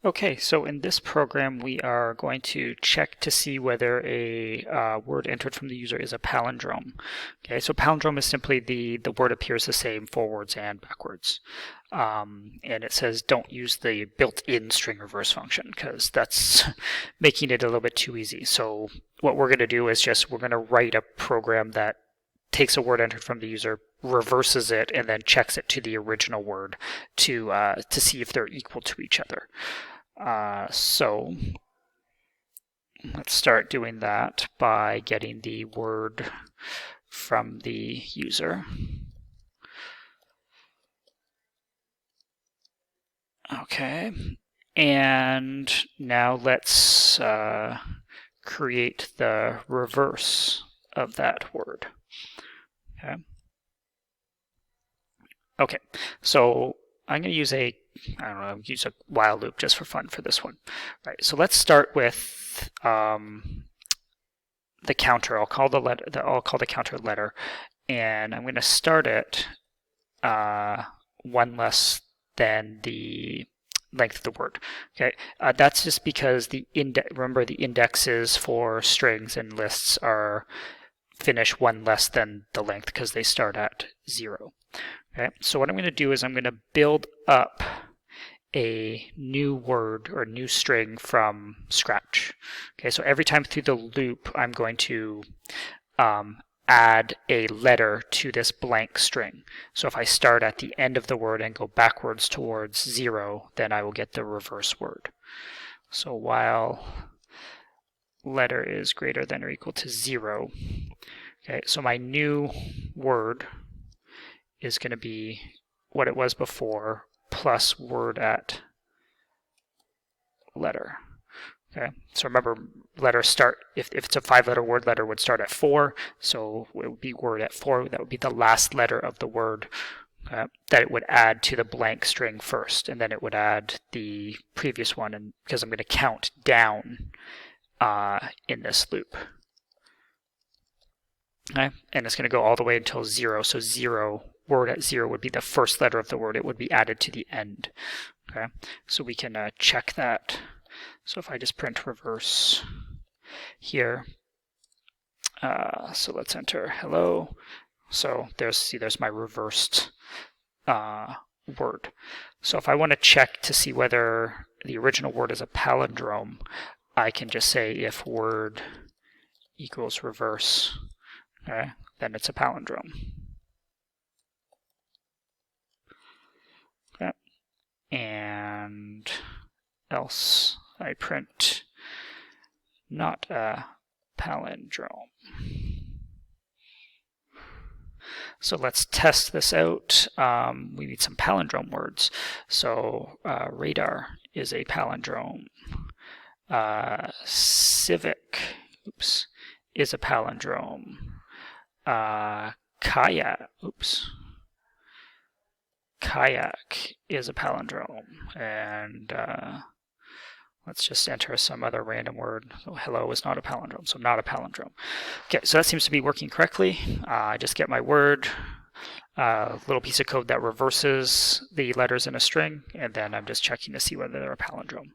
Okay, so in this program we are going to check to see whether a word entered from the user is a palindrome. Okay, so palindrome is simply the word appears the same forwards and backwards. And it says don't use the built-in string reverse function because that's making it a little bit too easy. So what we're going to do is we're going to write a program that takes a word entered from the user, reverses it, and then checks it to the original word to see if they're equal to each other. So let's start doing that by getting the word from the user. Okay, and now let's create the reverse of that word. Okay, so I'm going to use use a while loop just for fun for this one. All right, so let's start with the counter. I'll call the counter letter, and I'm going to start it one less than the length of the word. Okay, that's just because remember the indexes for strings and lists are finish one less than the length because they start at 0. Okay, so what I'm going to do is I'm going to build up a new word or new string from scratch. Okay, so every time through the loop I'm going to add a letter to this blank string. So if I start at the end of the word and go backwards towards 0, then I will get the reverse word. So while letter is greater than or equal to 0, okay, so my new word is going to be what it was before plus word at letter. Okay, so remember letter start, if it's a 5-letter word, letter would start at 4, so it would be word at 4, that would be the last letter of the word that it would add to the blank string first, and then it would add the previous one, and because I'm going to count down in this loop. Okay, and it's going to go all the way until 0, so 0, word at 0 would be the first letter of the word. It would be added to the end. Okay, so we can check that. So if I just print reverse here, so let's enter hello. So there's my reversed word. So if I want to check to see whether the original word is a palindrome, I can just say if word equals reverse. Okay, then it's a palindrome. Okay. And else I print not a palindrome. So let's test this out. We need some palindrome words. So radar is a palindrome. Civic, is a palindrome. Kayak is a palindrome, and let's just enter some other random word. So hello is not a palindrome, so not a palindrome. Okay, so that seems to be working correctly. I just get my word, a little piece of code that reverses the letters in a string, and then I'm just checking to see whether they're a palindrome.